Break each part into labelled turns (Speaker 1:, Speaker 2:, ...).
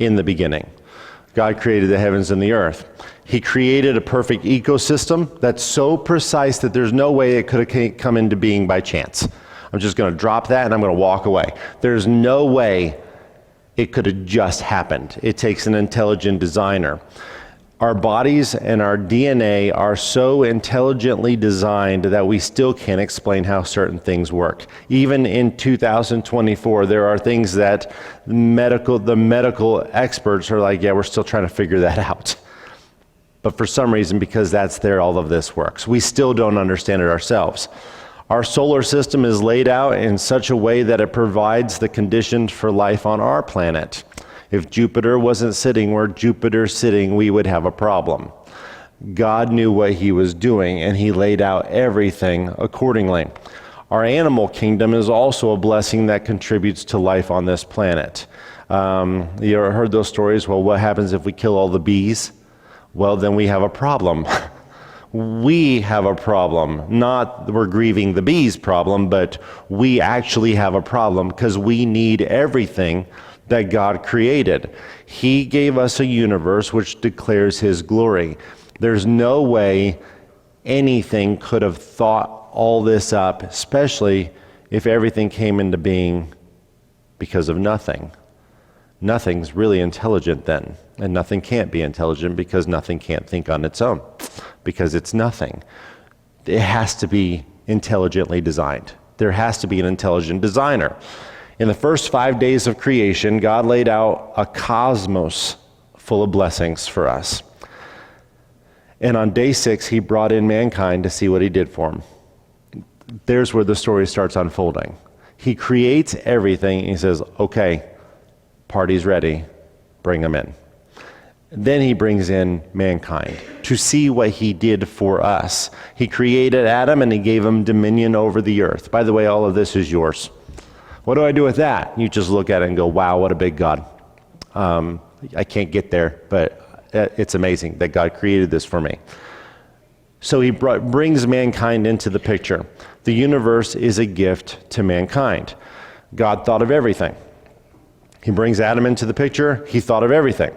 Speaker 1: in the beginning. God created the heavens and the earth. He created a perfect ecosystem that's so precise that there's no way it could have come into being by chance. I'm just going to drop that and I'm going to walk away. There's no way it could have just happened. It takes an intelligent designer. Our bodies and our DNA are so intelligently designed that we still can't explain how certain things work. Even in 2024, there are things that the medical experts are like, yeah, we're still trying to figure that out. But for some reason, because that's there, all of this works. We still don't understand it ourselves. Our solar system is laid out in such a way that it provides the conditions for life on our planet. If Jupiter wasn't sitting where Jupiter's sitting, we would have a problem. God knew what he was doing, and he laid out everything accordingly. Our animal kingdom is also a blessing that contributes to life on this planet. You ever heard those stories? Well, what happens if we kill all the bees? Well, then we have a problem. We have a problem. Not we're grieving the bees problem, but we actually have a problem because we need everything that God created. He gave us a universe which declares his glory. There's no way anything could have thought all this up, especially if everything came into being because of nothing. Nothing's really intelligent then, and nothing can't be intelligent because nothing can't think on its own, because it's nothing. It has to be intelligently designed. There has to be an intelligent designer. In the first 5 days of creation, God laid out a cosmos full of blessings for us. And on day 6, he brought in mankind to see what he did for them. There's where the story starts unfolding. He creates everything, and he says, okay, party's ready, bring them in. Then he brings in mankind to see what he did for us. He created Adam and he gave him dominion over the earth. By the way, all of this is yours. What do I do with that? You just look at it and go, wow, what a big God. I can't get there, but it's amazing that God created this for me. So he brings mankind into the picture. The universe is a gift to mankind. God thought of everything. He brings Adam into the picture. He thought of everything.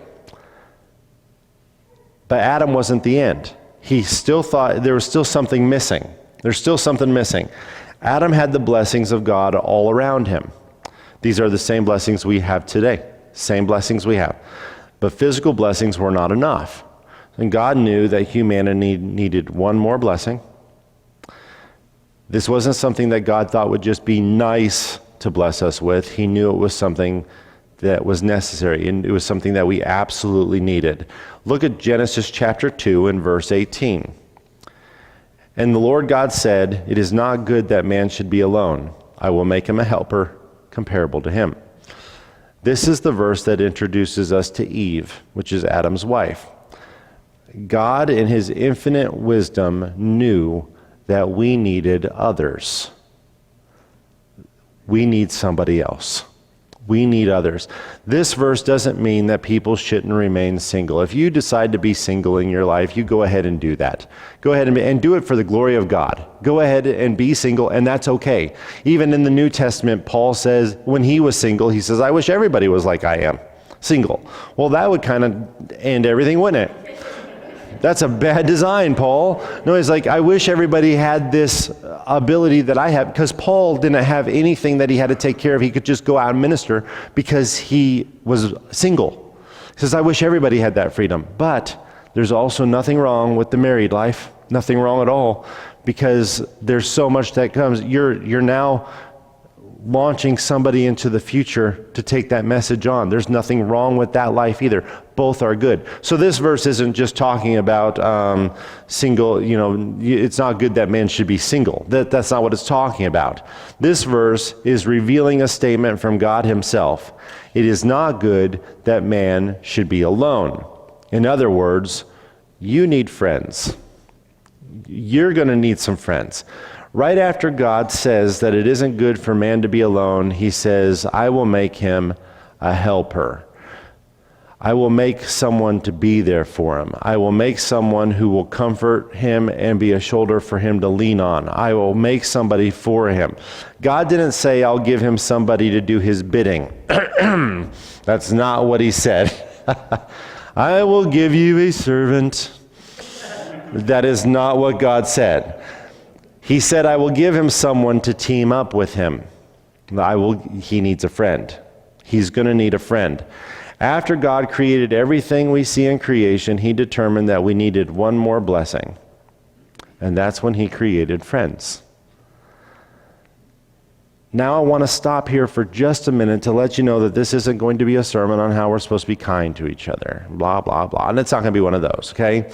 Speaker 1: But Adam wasn't the end. He still thought there was still something missing. There's still something missing. Adam had the blessings of God all around him. These are the same blessings we have today. Same blessings we have. But physical blessings were not enough. And God knew that humanity needed one more blessing. This wasn't something that God thought would just be nice to bless us with. He knew it was something that was necessary, and it was something that we absolutely needed. Look at Genesis chapter 2 and verse 18. And the Lord God said, "It is not good that man should be alone. I will make him a helper comparable to him." This is the verse that introduces us to Eve, which is Adam's wife. God, in his infinite wisdom, knew that we needed others. We need somebody else. We need others. This verse doesn't mean that people shouldn't remain single. If you decide to be single in your life, you go ahead and do that. Go ahead and do it for the glory of God. Go ahead and be single, and that's okay. Even in the New Testament, Paul says when he was single, he says, I wish everybody was like I am, single. Well, that would kind of end everything, wouldn't it? That's a bad design, Paul. No, he's like, I wish everybody had this ability that I have, because Paul didn't have anything that he had to take care of. He could just go out and minister because he was single. He says, I wish everybody had that freedom. But there's also nothing wrong with the married life. Nothing wrong at all, because there's so much that comes. You're now launching somebody into the future to take that message on. There's nothing wrong with that life either. Both are good. So this verse isn't just talking about single, it's not good that man should be single. That's not what it's talking about. This verse is revealing a statement from God himself. It is not good that man should be alone. In other words, you need friends. You're going to need some friends. Right after God says that it isn't good for man to be alone, he says, I will make him a helper. I will make someone to be there for him. I will make someone who will comfort him and be a shoulder for him to lean on. I will make somebody for him. God didn't say, I'll give him somebody to do his bidding. That's not what he said. I will give you a servant. That is not what God said. He said, I will give him someone to team up with him. He needs a friend. He's going to need a friend. After God created everything we see in creation, he determined that we needed one more blessing. And that's when he created friends. Now I want to stop here for just a minute to let you know that this isn't going to be a sermon on how we're supposed to be kind to each other. Blah, blah, blah. And it's not going to be one of those, okay?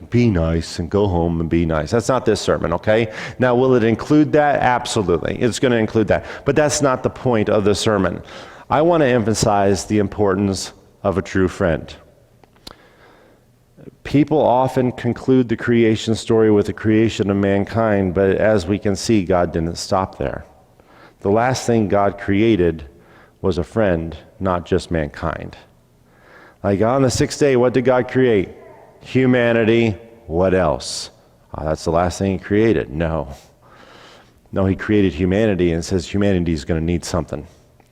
Speaker 1: Be nice and go home and be nice. That's not this sermon, okay? Now, will it include that? Absolutely. It's going to include that. But that's not the point of the sermon. I want to emphasize the importance of a true friend. People often conclude the creation story with the creation of mankind, but as we can see, God didn't stop there. The last thing God created was a friend, not just mankind. Like on the sixth day, what did God create? Humanity. What else? That's the last thing he created. No, he created humanity and says humanity is going to need something.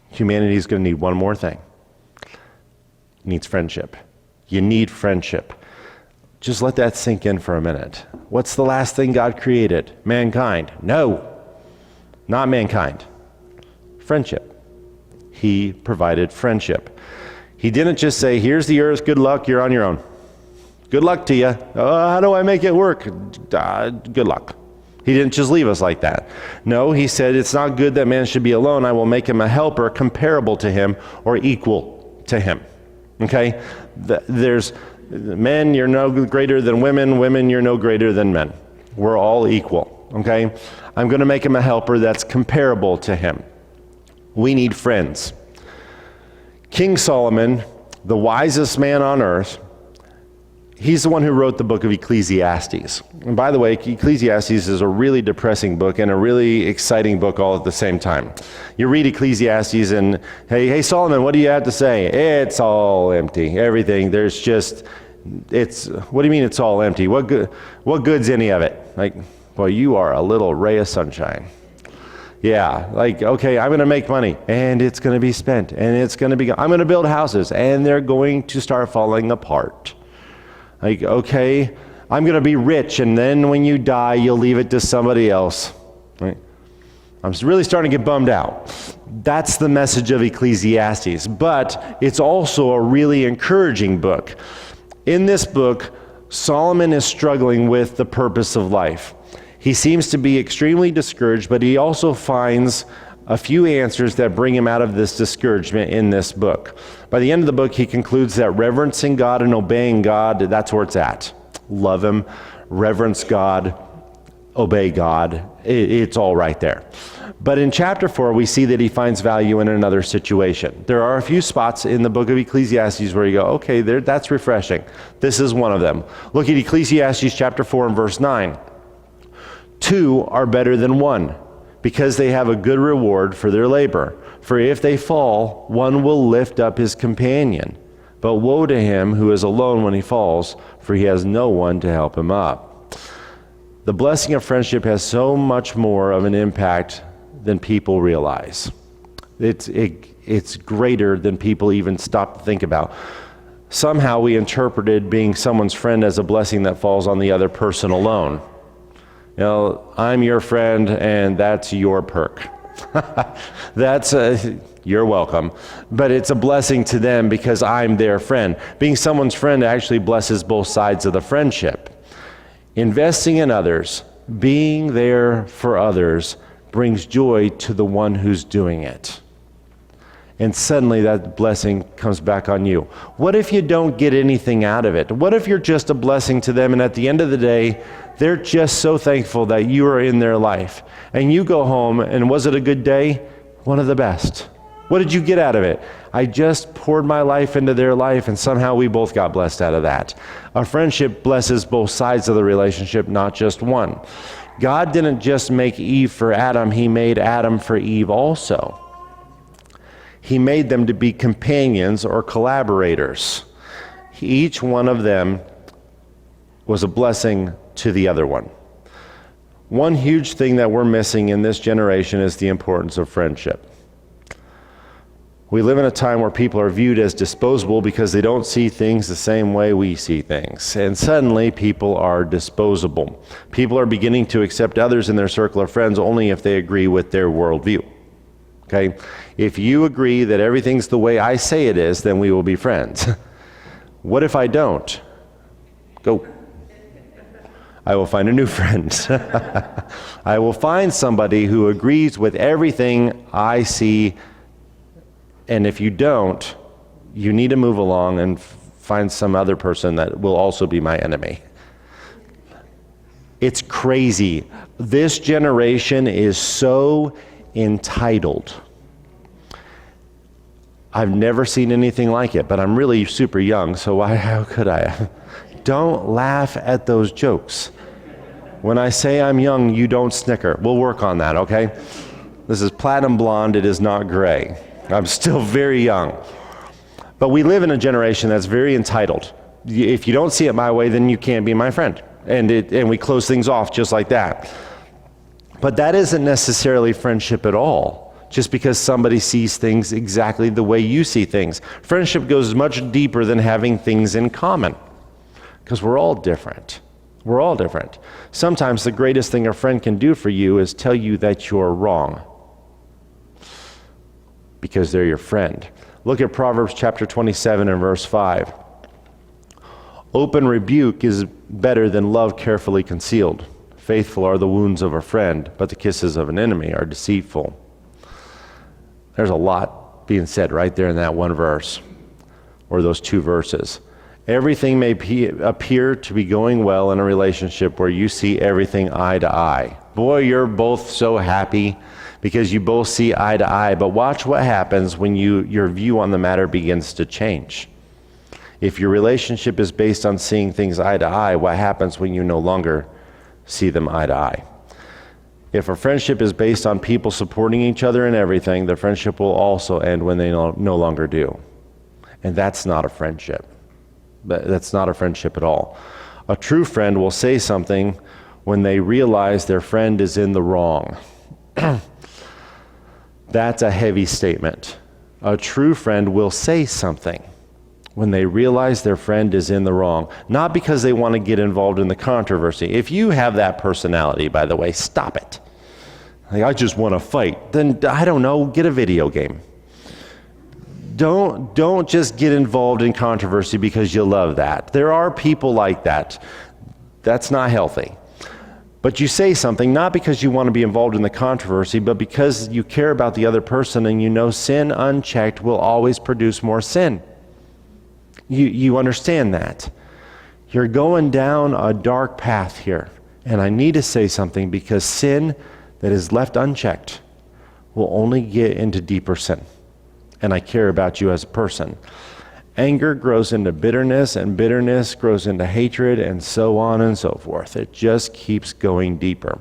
Speaker 1: Humanity is going to need one more thing. It needs friendship. You need friendship. Just let that sink in for a minute. What's the last thing God created? Mankind. No, not mankind. Friendship. He provided friendship. He didn't just say, here's the earth, good luck, you're on your own. Good luck to you. How do I make it work? Good luck. He didn't just leave us like that. No, he said, it's not good that man should be alone. I will make him a helper comparable to him or equal to him. Okay? There's men, you're no greater than women. Women, you're no greater than men. We're all equal. Okay? I'm going to make him a helper that's comparable to him. We need friends. King Solomon, the wisest man on earth, he's the one who wrote the book of Ecclesiastes. And by the way, Ecclesiastes is a really depressing book and a really exciting book all at the same time. You read Ecclesiastes and, hey Solomon, what do you have to say? It's all empty. Everything. What do you mean it's all empty? What good's any of it? Like, well, you are a little ray of sunshine. Yeah, like, okay, I'm going to make money, and it's going to be spent, and I'm going to build houses, and they're going to start falling apart. Like, okay, I'm going to be rich, and then when you die, you'll leave it to somebody else. Right? I'm really starting to get bummed out. That's the message of Ecclesiastes, but it's also a really encouraging book. In this book, Solomon is struggling with the purpose of life. He seems to be extremely discouraged, but he also finds a few answers that bring him out of this discouragement in this book. By the end of the book, he concludes that reverencing God and obeying God, that's where it's at. Love him, reverence God, obey God. It's all right there. But in chapter 4, we see that he finds value in another situation. There are a few spots in the book of Ecclesiastes where you go, okay, that's refreshing. This is one of them. Look at Ecclesiastes chapter 4 and verse 9. 2 are better than 1, because they have a good reward for their labor. For if they fall, one will lift up his companion. But woe to him who is alone when he falls, for he has no one to help him up. The blessing of friendship has so much more of an impact than people realize. It's greater than people even stop to think about. Somehow we interpreted being someone's friend as a blessing that falls on the other person alone. You know, I'm your friend, and that's your perk. You're welcome. But it's a blessing to them because I'm their friend. Being someone's friend actually blesses both sides of the friendship. Investing in others, being there for others, brings joy to the one who's doing it. And suddenly that blessing comes back on you. What if you don't get anything out of it? What if you're just a blessing to them, and at the end of the day, they're just so thankful that you are in their life. And you go home, and was it a good day? One of the best. What did you get out of it? I just poured my life into their life, and somehow we both got blessed out of that. A friendship blesses both sides of the relationship, not just one. God didn't just make Eve for Adam, he made Adam for Eve also. He made them to be companions or collaborators. Each one of them was a blessing to the other one. One huge thing that we're missing in this generation is the importance of friendship. We live in a time where people are viewed as disposable because they don't see things the same way we see things. And suddenly people are disposable. People are beginning to accept others in their circle of friends only if they agree with their worldview. Okay? If you agree that everything's the way I say it is, then we will be friends. What if I don't? Go. I will find a new friend. I will find somebody who agrees with everything I see. And if you don't, you need to move along and find some other person that will also be my enemy. It's crazy. This generation is so entitled. I've never seen anything like it, but I'm really super young, so how could I? Don't laugh at those jokes. When I say I'm young, you don't snicker. We'll work on that, okay? This is platinum blonde, it is not gray. I'm still very young. But we live in a generation that's very entitled. If you don't see it my way, then you can't be my friend. And we close things off just like that. But that isn't necessarily friendship at all, just because somebody sees things exactly the way you see things. Friendship goes much deeper than having things in common, because we're all different. We're all different. Sometimes the greatest thing a friend can do for you is tell you that you're wrong, because they're your friend. Look at Proverbs chapter 27 and verse 5. Open rebuke is better than love carefully concealed. Faithful are the wounds of a friend, but the kisses of an enemy are deceitful. There's a lot being said right there in that one verse, or those two verses. Everything may appear to be going well in a relationship where you see everything eye to eye. Boy, you're both so happy because you both see eye to eye, but watch what happens when your view on the matter begins to change. If your relationship is based on seeing things eye to eye, what happens when you no longer see them eye to eye? If a friendship is based on people supporting each other in everything, the friendship will also end when they no longer do. And that's not a friendship. That's not a friendship at all. A true friend will say something when they realize their friend is in the wrong. That's a heavy statement. A true friend will say something when they realize their friend is in the wrong, not because they want to get involved in the controversy. If you have that personality, by the way, stop it. Like, I just want to fight. Then, I don't know, get a video game. Don't just get involved in controversy because you love that. There are people like that. That's not healthy. But you say something not because you want to be involved in the controversy, but because you care about the other person and you know sin unchecked will always produce more sin. You understand that. You're going down a dark path here. And I need to say something because sin that is left unchecked will only get into deeper sin. And I care about you as a person. Anger grows into bitterness, and bitterness grows into hatred, and so on and so forth. It just keeps going deeper.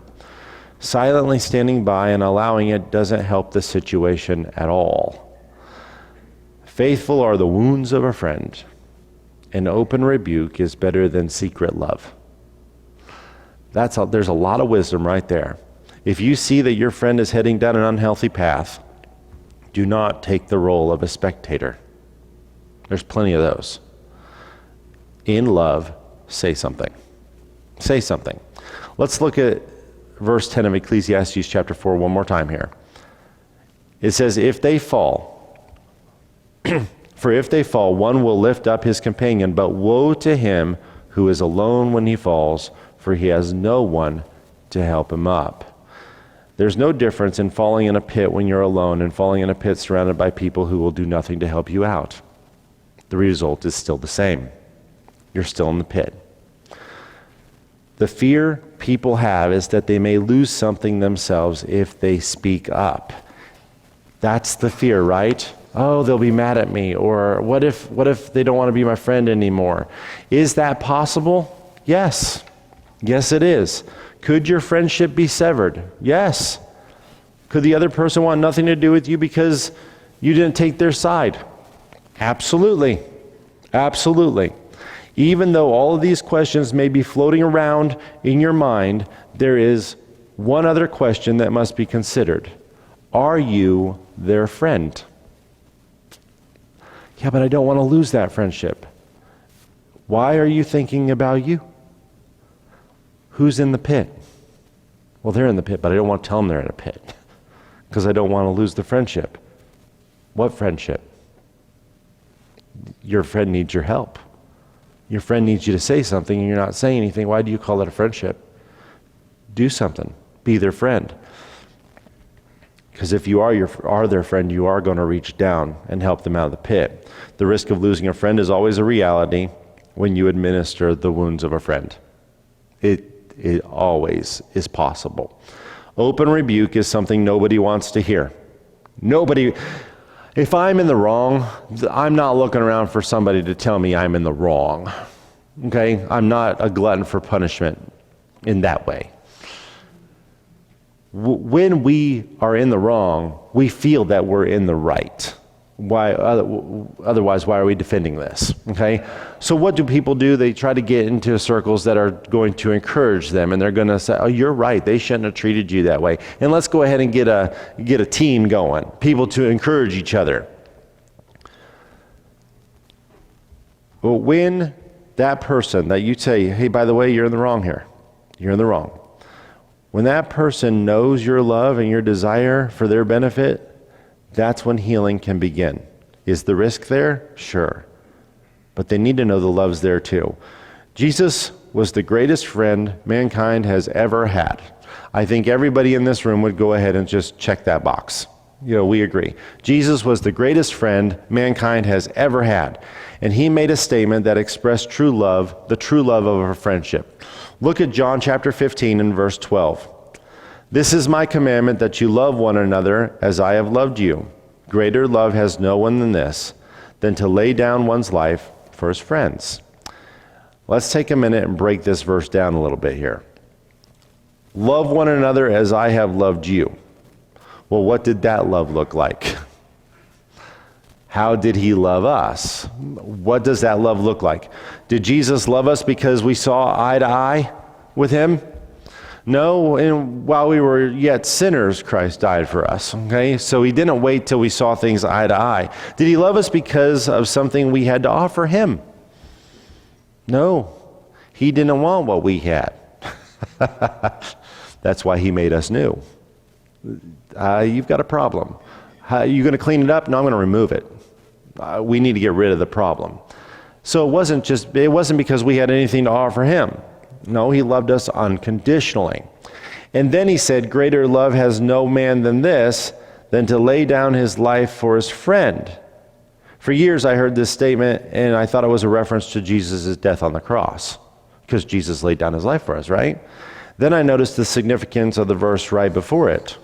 Speaker 1: Silently standing by and allowing it doesn't help the situation at all. Faithful are the wounds of a friend. An open rebuke is better than secret love. There's a lot of wisdom right there. If you see that your friend is heading down an unhealthy path, do not take the role of a spectator. There's plenty of those. In love, say something. Say something. Let's look at verse 10 of Ecclesiastes chapter 4 one more time here. It says, if they fall, for if they fall, one will lift up his companion, but woe to him who is alone when he falls, for he has no one to help him up. There's no difference in falling in a pit when you're alone and falling in a pit surrounded by people who will do nothing to help you out. The result is still the same. You're still in the pit. The fear people have is that they may lose something themselves if they speak up. That's the fear, right? Oh, they'll be mad at me. Or what if they don't want to be my friend anymore? Is that possible? Yes. Yes, it is. Could your friendship be severed? Yes. Could the other person want nothing to do with you because you didn't take their side? Absolutely. Absolutely. Even though all of these questions may be floating around in your mind, there is one other question that must be considered. Are you their friend? Yeah, but I don't want to lose that friendship. Why are you thinking about you? Who's in the pit? Well, they're in the pit, but I don't want to tell them they're in a pit because I don't want to lose the friendship. What friendship? Your friend needs your help. Your friend needs you to say something and you're not saying anything. Why do you call it a friendship? Do something. Be their friend. Because if you are their friend, you are going to reach down and help them out of the pit. The risk of losing a friend is always a reality when you administer the wounds of a friend. It always is possible. Open rebuke is something nobody wants to hear. Nobody. If I'm in the wrong, I'm not looking around for somebody to tell me I'm in the wrong. Okay? I'm not a glutton for punishment in that way. When we are in the wrong, we feel that we're in the right. Otherwise, why are we defending this? Okay? So what do people do? They try to get into circles that are going to encourage them, and they're going to say, oh, you're right, they shouldn't have treated you that way. And let's go ahead and get a team going, people to encourage each other. But when that person that you say, hey, by the way, you're in the wrong here. You're in the wrong. When that person knows your love and your desire for their benefit, that's when healing can begin. Is the risk there? Sure. But they need to know the love's there too. Jesus was the greatest friend mankind has ever had. I think everybody in this room would go ahead and just check that box. We agree. Jesus was the greatest friend mankind has ever had. And he made a statement that expressed true love, the true love of a friendship. Look at John chapter 15 and verse 12. This is my commandment, that you love one another as I have loved you. Greater love has no one than this, than to lay down one's life for his friends. Let's take a minute and break this verse down a little bit here. Love one another as I have loved you. Well, what did that love look like? How did he love us? What does that love look like? Did Jesus love us because we saw eye to eye with him? No, and while we were yet sinners, Christ died for us, okay? So he didn't wait till we saw things eye to eye. Did he love us because of something we had to offer him? No, he didn't want what we had. That's why he made us new. You've got a problem. You going to clean it up? No, I'm going to remove it. We need to get rid of the problem. So it wasn't because we had anything to offer him. No, he loved us unconditionally. And then he said, greater love has no man than this, than to lay down his life for his friend. For years I heard this statement, and I thought it was a reference to Jesus' death on the cross, because Jesus laid down his life for us, right? Then I noticed the significance of the verse right before it.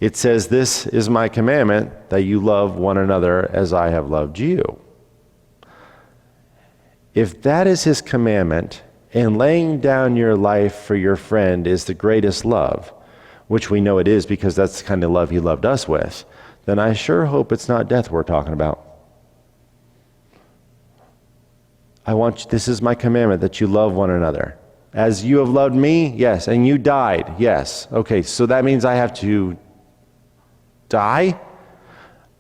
Speaker 1: It says, this is my commandment, that you love one another as I have loved you. If that is his commandment, and laying down your life for your friend is the greatest love, which we know it is because that's the kind of love he loved us with, then I sure hope it's not death we're talking about. This is my commandment, that you love one another. As you have loved me, yes, and you died, yes. Okay, so that means I have to die?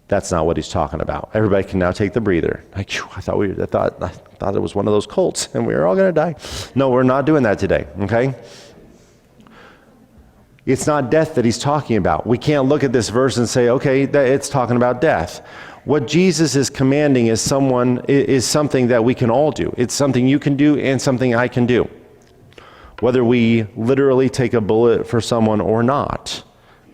Speaker 1: That's not what he's talking about. Everybody can now take the breather. Like, I thought it was one of those cults, and we were all going to die. No, we're not doing that today, okay? It's not death that he's talking about. We can't look at this verse and say, okay, it's talking about death. What Jesus is commanding is something that we can all do. It's something you can do and something I can do. Whether we literally take a bullet for someone or not,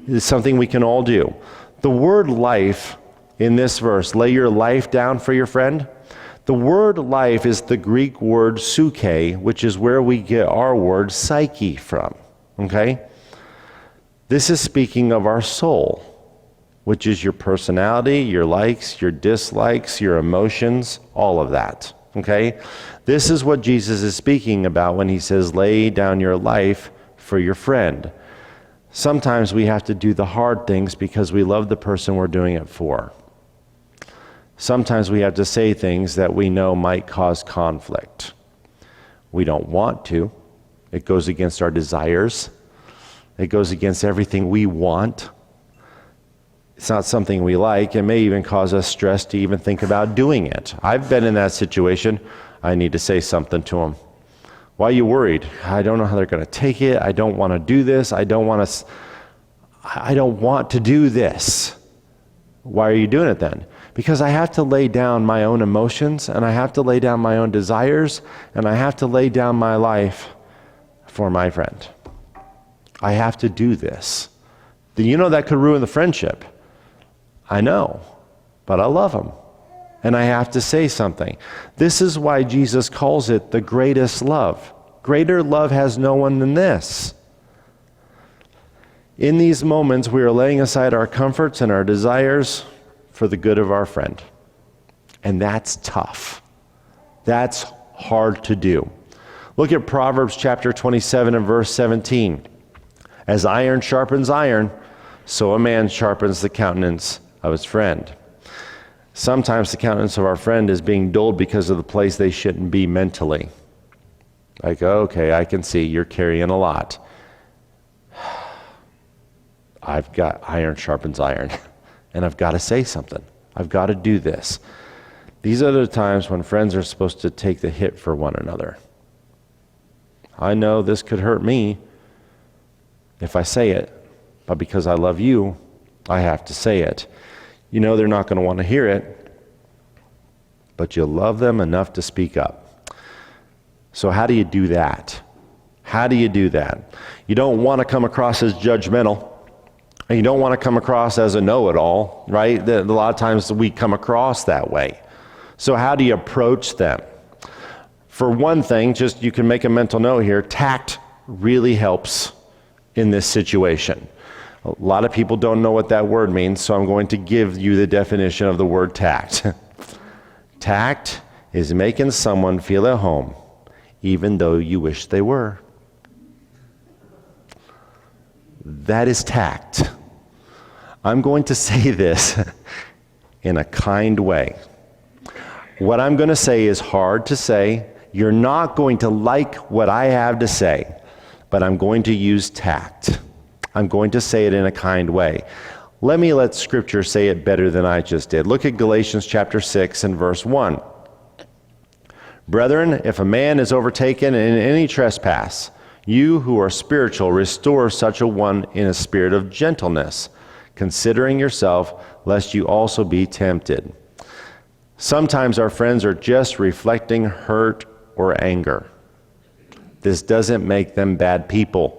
Speaker 1: is something we can all do. The word life in this verse, lay your life down for your friend. The word life is the Greek word psyche, which is where we get our word psyche from, okay? This is speaking of our soul, which is your personality, your likes, your dislikes, your emotions, all of that, okay? This is what Jesus is speaking about when he says, lay down your life for your friend. Sometimes we have to do the hard things because we love the person we're doing it for. Sometimes we have to say things that we know might cause conflict. We don't want to. It goes against our desires. It goes against everything we want. It's not something we like. It may even cause us stress to even think about doing it. I've been in that situation. I need to say something to them. Why are you worried? I don't know how they're going to take it. I don't want to do this. I don't want to do this. Why are you doing it then? Because I have to lay down my own emotions, and I have to lay down my own desires, and I have to lay down my life for my friend. I have to do this. You know that could ruin the friendship. I know, but I love him, and I have to say something. This is why Jesus calls it the greatest love. Greater love has no one than this. In these moments, we are laying aside our comforts and our desires for the good of our friend. And that's tough. That's hard to do. Look at Proverbs chapter 27 and verse 17. As iron sharpens iron, so a man sharpens the countenance of his friend. Sometimes the countenance of our friend is being dulled because of the place they shouldn't be mentally. Like, okay, I can see you're carrying a lot. I've got iron sharpens iron, and I've got to say something. I've got to do this. These are the times when friends are supposed to take the hit for one another. I know this could hurt me if I say it, but because I love you, I have to say it. You know they're not going to want to hear it, but you love them enough to speak up. So how do you do that? How do you do that? You don't want to come across as judgmental, and you don't want to come across as a know-it-all, right? A lot of times we come across that way. So how do you approach them? For one thing, just you can make a mental note here, tact really helps in this situation. A lot of people don't know what that word means, so I'm going to give you the definition of the word tact. Tact is making someone feel at home, even though you wish they were. That is tact. I'm going to say this in a kind way. What I'm going to say is hard to say. You're not going to like what I have to say, but I'm going to use tact. I'm going to say it in a kind way. Let Scripture say it better than I just did. Look at Galatians chapter 6 and verse 1. Brethren, if a man is overtaken in any trespass, you who are spiritual, restore such a one in a spirit of gentleness, considering yourself, lest you also be tempted. Sometimes our friends are just reflecting hurt or anger. This doesn't make them bad people.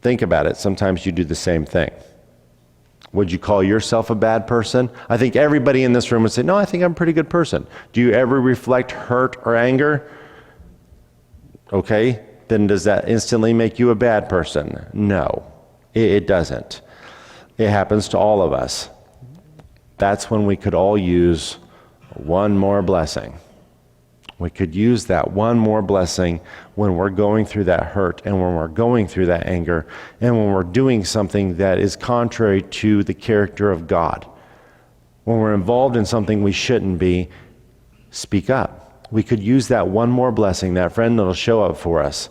Speaker 1: Think about it. Sometimes you do the same thing. Would you call yourself a bad person? I think everybody in this room would say, no, I think I'm a pretty good person. Do you ever reflect hurt or anger? Okay, then does that instantly make you a bad person? No, it doesn't. It happens to all of us. That's when we could all use one more blessing. We could use that one more blessing when we're going through that hurt and when we're going through that anger and when we're doing something that is contrary to the character of God. When we're involved in something we shouldn't be, speak up. We could use that one more blessing, that friend that'll show up for us.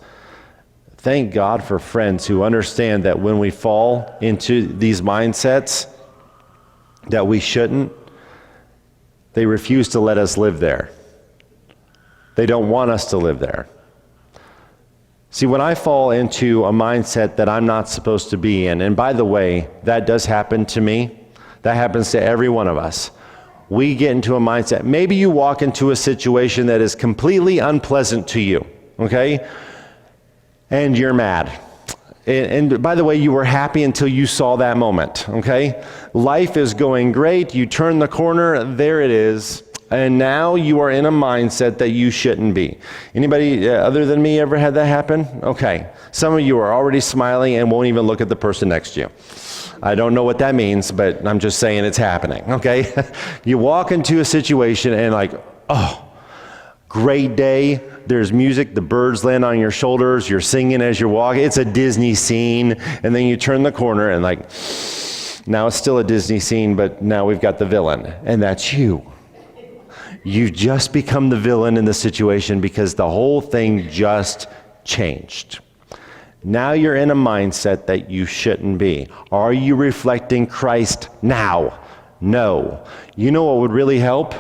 Speaker 1: Thank God for friends who understand that when we fall into these mindsets that we shouldn't, they refuse to let us live there. They don't want us to live there. See, when I fall into a mindset that I'm not supposed to be in, and by the way, that does happen to me. That happens to every one of us. We get into a mindset. Maybe you walk into a situation that is completely unpleasant to you, okay? And you're mad. And by the way, you were happy until you saw that moment, okay? Life is going great. You turn the corner, there it is. And now you are in a mindset that you shouldn't be. Anybody other than me ever had that happen? Okay. Some of you are already smiling and won't even look at the person next to you. I don't know what that means, but I'm just saying it's happening, okay? You walk into a situation and like, oh, great day. There's music, the birds land on your shoulders, you're singing as you're walking. It's a Disney scene. And then you turn the corner and like, Now it's still a Disney scene, but now we've got the villain, and that's you. You've just become the villain in the situation because the whole thing just changed. Now you're in a mindset that you shouldn't be. Are you reflecting Christ now? No. You know what would really help?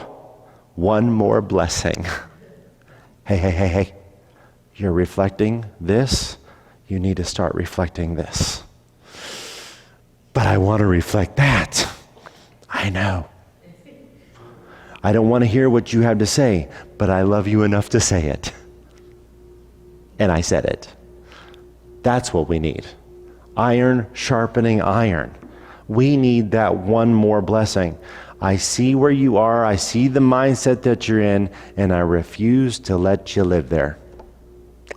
Speaker 1: One more blessing. Hey. You're reflecting this. You need to start reflecting this. But I want to reflect that. I know. I don't want to hear what you have to say, but I love you enough to say it. And I said it. That's what we need. Iron sharpening iron. We need that one more blessing. I see where you are. I see the mindset that you're in, and I refuse to let you live there.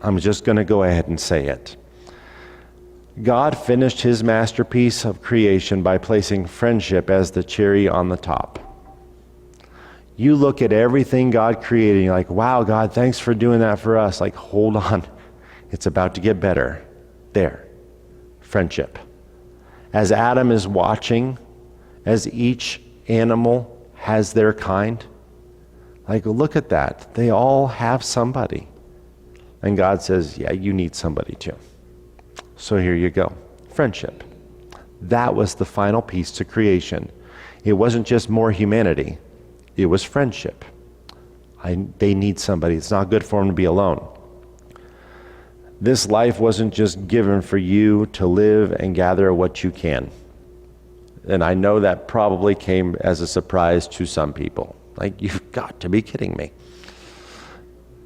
Speaker 1: I'm just going to go ahead and say it. God finished his masterpiece of creation by placing friendship as the cherry on the top. You look at everything God created, and you're like, wow, God, thanks for doing that for us. Like, hold on. It's about to get better. There. Friendship. As Adam is watching, as each animal has their kind, like, look at that. They all have somebody. And God says, yeah, you need somebody too. So here you go. Friendship. That was the final piece to creation. It wasn't just more humanity. It was friendship. They need somebody. It's not good for them to be alone. This life wasn't just given for you to live and gather what you can. And I know that probably came as a surprise to some people. Like, you've got to be kidding me.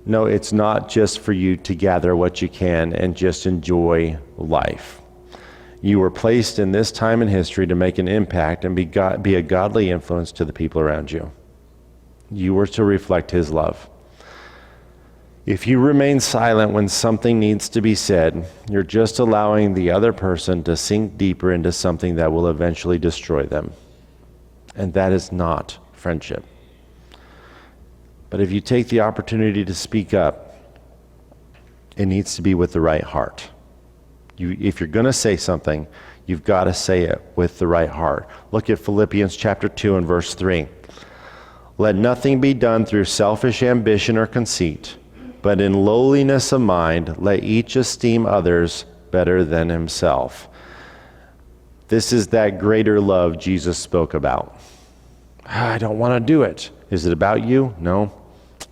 Speaker 1: No, it's not just for you to gather what you can and just enjoy life. You were placed in this time in history to make an impact and be a godly influence to the people around you. You were to reflect his love. If you remain silent when something needs to be said, you're just allowing the other person to sink deeper into something that will eventually destroy them. And that is not friendship. But if you take the opportunity to speak up, it needs to be with the right heart. If you're going to say something, you've got to say it with the right heart. Look at Philippians chapter 2 and verse 3. Let nothing be done through selfish ambition or conceit, but in lowliness of mind, let each esteem others better than himself. This is that greater love Jesus spoke about. I don't want to do it. Is it about you? No,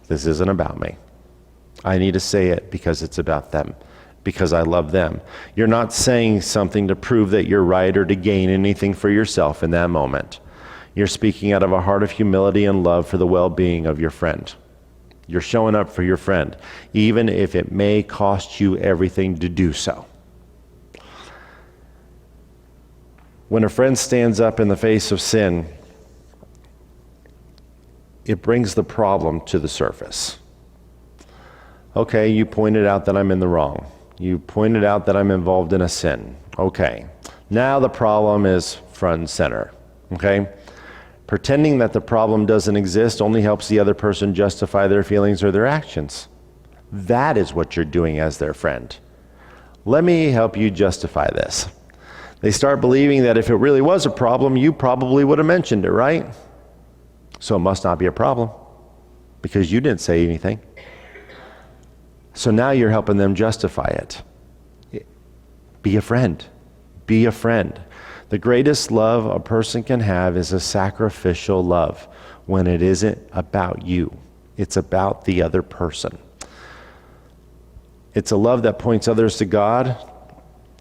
Speaker 1: this isn't about me. I need to say it because it's about them, because I love them. You're not saying something to prove that you're right or to gain anything for yourself in that moment. You're speaking out of a heart of humility and love for the well-being of your friend. You're showing up for your friend, even if it may cost you everything to do so. When a friend stands up in the face of sin, it brings the problem to the surface. Okay, you pointed out that I'm in the wrong. You pointed out that I'm involved in a sin. Okay, now the problem is front and center. Okay? Pretending that the problem doesn't exist only helps the other person justify their feelings or their actions. That is what you're doing as their friend. Let me help you justify this. They start believing that if it really was a problem, you probably would have mentioned it, right? So it must not be a problem because you didn't say anything. So now you're helping them justify it. Be a friend. Be a friend. The greatest love a person can have is a sacrificial love when it isn't about you. It's about the other person. It's a love that points others to God,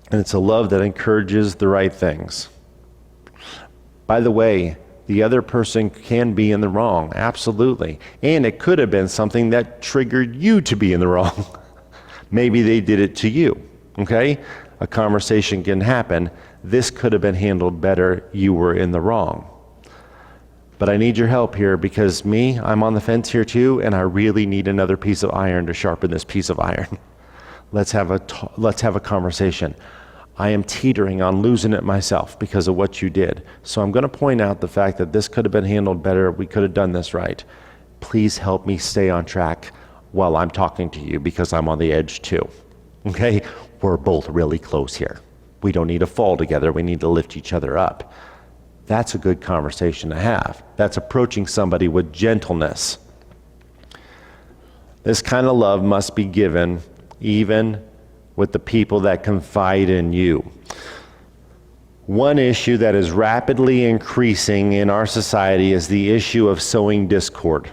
Speaker 1: and it's a love that encourages the right things. By the way, the other person can be in the wrong, absolutely. And it could have been something that triggered you to be in the wrong. Maybe they did it to you, okay? A conversation can happen. This could have been handled better. You were in the wrong. But I need your help here because I'm on the fence here too, and I really need another piece of iron to sharpen this piece of iron. Let's have a conversation. I am teetering on losing it myself because of what you did. So I'm going to point out the fact that this could have been handled better. We could have done this right. Please help me stay on track while I'm talking to you because I'm on the edge too. Okay? We're both really close here. We don't need to fall together. We need to lift each other up. That's a good conversation to have. That's approaching somebody with gentleness. This kind of love must be given even with the people that confide in you. One issue that is rapidly increasing in our society is the issue of sowing discord.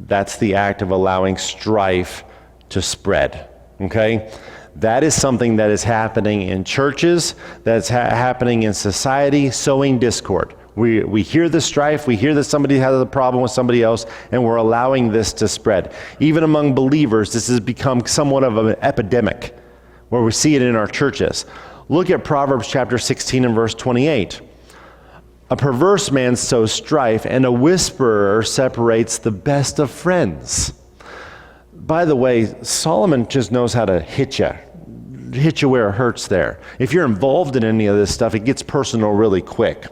Speaker 1: That's the act of allowing strife to spread, okay? That is something that is happening in churches, that's happening in society, sowing discord. We hear the strife, we hear that somebody has a problem with somebody else, and we're allowing this to spread. Even among believers, this has become somewhat of an epidemic, where we see it in our churches. Look at Proverbs chapter 16 and verse 28. A perverse man sows strife, and a whisperer separates the best of friends. By the way, Solomon just knows how to hit you where it hurts there. If you're involved in any of this stuff, it gets personal really quick.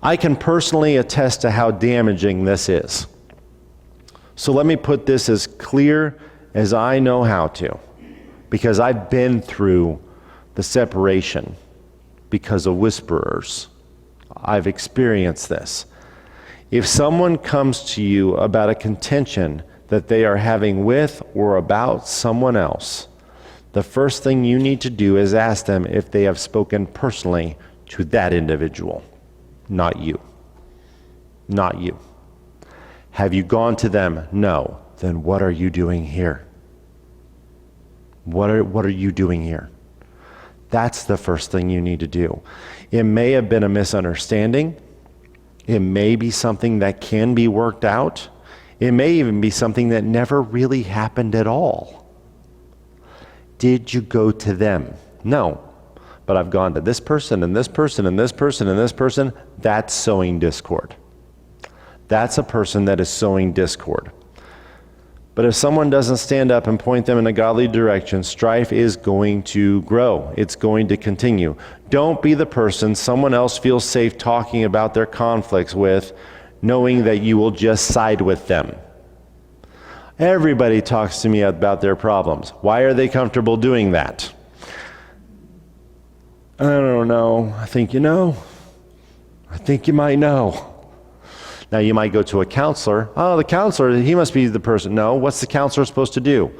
Speaker 1: I can personally attest to how damaging this is. So let me put this as clear as I know how to, because I've been through the separation because of whisperers. I've experienced this. If someone comes to you about a contention that they are having with or about someone else, the first thing you need to do is ask them if they have spoken personally to that individual, not you. Not you. Have you gone to them? No. Then what are you doing here? What are you doing here? That's the first thing you need to do. It may have been a misunderstanding. It may be something that can be worked out. It may even be something that never really happened at all. Did you go to them? No. But I've gone to this person and this person and this person and this person. That's sowing discord. That's a person that is sowing discord. But if someone doesn't stand up and point them in a godly direction, strife is going to grow. It's going to continue. Don't be the person someone else feels safe talking about their conflicts with, knowing that you will just side with them. Everybody talks to me about their problems. Why are they comfortable doing that? I don't know. I think you know. I think you might know. Now, you might go to a counselor. Oh, the counselor, he must be the person. No, what's the counselor supposed to do?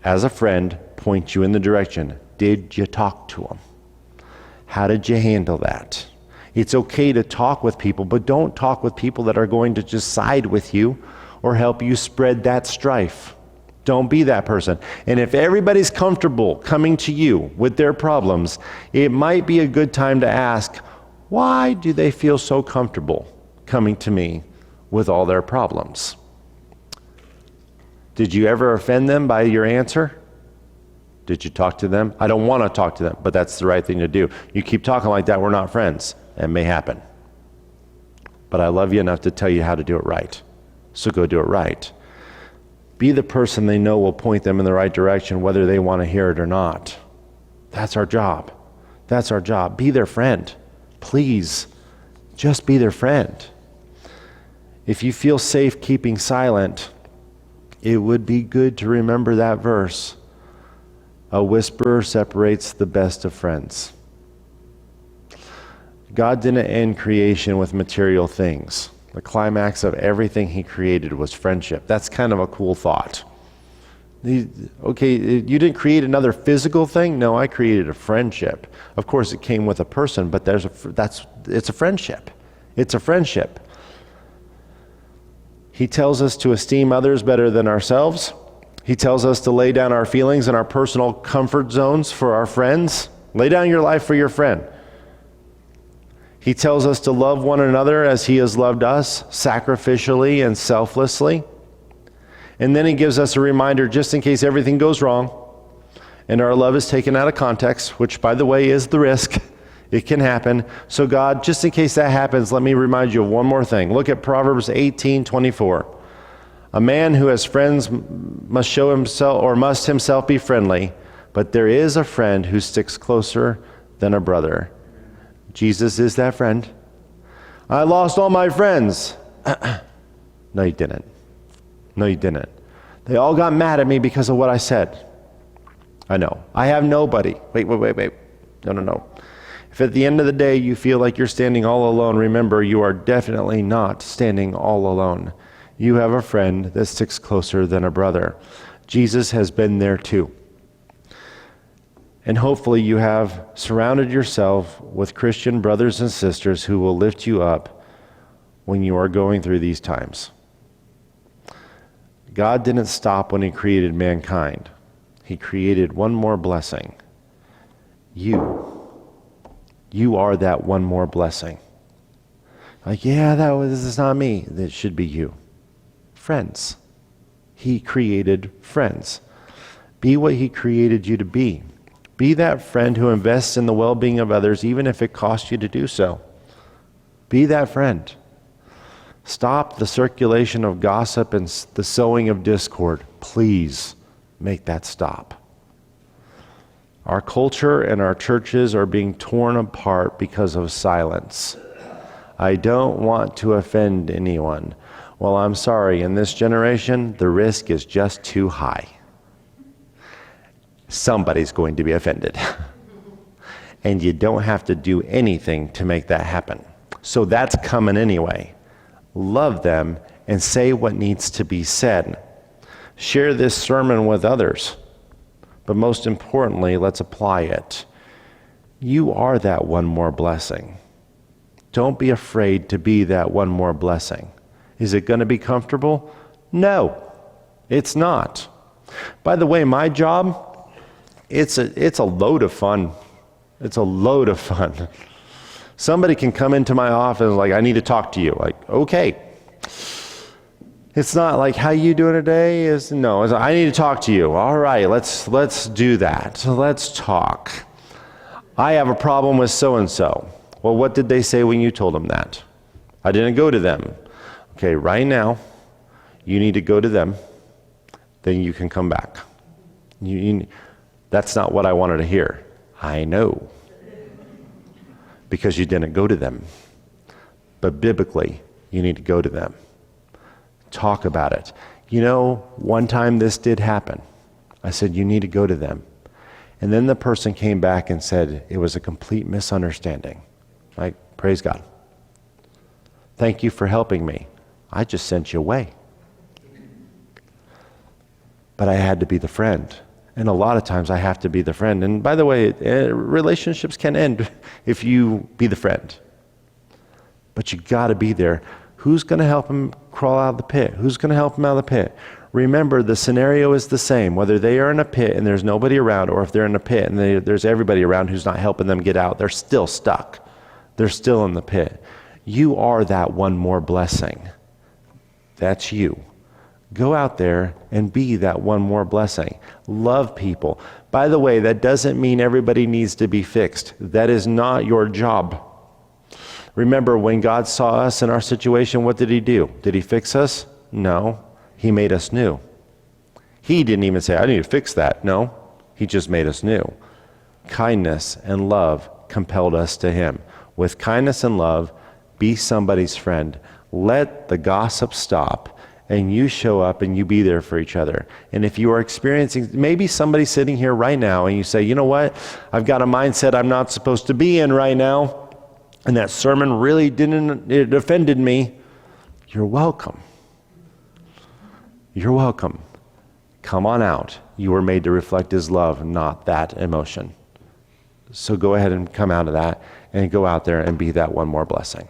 Speaker 1: As a friend, point you in the direction. Did you talk to him? How did you handle that? It's okay to talk with people, but don't talk with people that are going to just side with you or help you spread that strife. Don't be that person. And if everybody's comfortable coming to you with their problems, it might be a good time to ask, why do they feel so comfortable coming to me with all their problems? Did you ever offend them by your answer? Did you talk to them? I don't want to talk to them, but that's the right thing to do. You keep talking like that, we're not friends. It may happen. But I love you enough to tell you how to do it right. So go do it right. Be the person they know will point them in the right direction, whether they want to hear it or not. That's our job. That's our job. Be their friend. Please, just be their friend. If you feel safe keeping silent, it would be good to remember that verse. A whisperer separates the best of friends. God didn't end creation with material things. The climax of everything he created was friendship. That's kind of a cool thought. Okay, you didn't create another physical thing? No, I created a friendship. Of course, it came with a person, but it's a friendship. It's a friendship. He tells us to esteem others better than ourselves. He tells us to lay down our feelings and our personal comfort zones for our friends. Lay down your life for your friend. He tells us to love one another as he has loved us, sacrificially and selflessly. And then he gives us a reminder, just in case everything goes wrong and our love is taken out of context, which, by the way, is the risk. It can happen. So God, just in case that happens, let me remind you of one more thing. Look at Proverbs 18:24. A man who has friends must show himself, or must himself be friendly, but there is a friend who sticks closer than a brother. Jesus is that friend. I lost all my friends. No, you didn't. No, you didn't. They all got mad at me because of what I said. I know. I have nobody. Wait. No. If at the end of the day you feel like you're standing all alone, remember you are definitely not standing all alone. You have a friend that sticks closer than a brother. Jesus has been there too. And hopefully you have surrounded yourself with Christian brothers and sisters who will lift you up when you are going through these times. God didn't stop when he created mankind. He created one more blessing. You are that one more blessing. Like, yeah, this is not me. That should be you. Friends. He created friends. Be what he created you to be. Be that friend who invests in the well-being of others, even if it costs you to do so. Be that friend. Stop the circulation of gossip and the sowing of discord. Please make that stop. Our culture and our churches are being torn apart because of silence. I don't want to offend anyone. Well, I'm sorry, in this generation, the risk is just too high. Somebody's going to be offended. And you don't have to do anything to make that happen. So that's coming anyway. Love them and say what needs to be said. Share this sermon with others. But most importantly, let's apply it. You are that one more blessing. Don't be afraid to be that one more blessing. Is it going to be comfortable? No, it's not. By the way, my job, it's a load of fun. It's a load of fun. Somebody can come into my office like, I need to talk to you. Like, okay. It's not like, how you doing today? It's I need to talk to you. All right, let's do that. So let's talk. I have a problem with so-and-so. Well, what did they say when you told them that? I didn't go to them. Okay, right now, you need to go to them. Then you can come back. That's not what I wanted to hear. I know. Because you didn't go to them. But biblically, you need to go to them. Talk about it. One time this did happen. I said, you need to go to them. And then the person came back and said, it was a complete misunderstanding. Like, praise God. Thank you for helping me. I just sent you away. But I had to be the friend. And a lot of times I have to be the friend. And by the way, relationships can end if you be the friend. But you got to be there. Who's going to help him crawl out of the pit? Who's going to help him out of the pit? Remember, the scenario is the same. Whether they are in a pit and there's nobody around, or if they're in a pit and there's everybody around who's not helping them get out, they're still stuck. They're still in the pit. You are that one more blessing. That's you. Go out there and be that one more blessing. Love people. By the way, that doesn't mean everybody needs to be fixed. That is not your job. Remember, when God saw us in our situation, what did he do? Did he fix us? No. He made us new. He didn't even say, I need to fix that. No. He just made us new. Kindness and love compelled us to him. With kindness and love, be somebody's friend. Let the gossip stop, and you show up and you be there for each other. And if you are experiencing, maybe somebody's sitting here right now and you say, you know what? I've got a mindset I'm not supposed to be in right now. And that sermon really it offended me. You're welcome. You're welcome. Come on out. You were made to reflect his love, not that emotion. So go ahead and come out of that and go out there and be that one more blessing.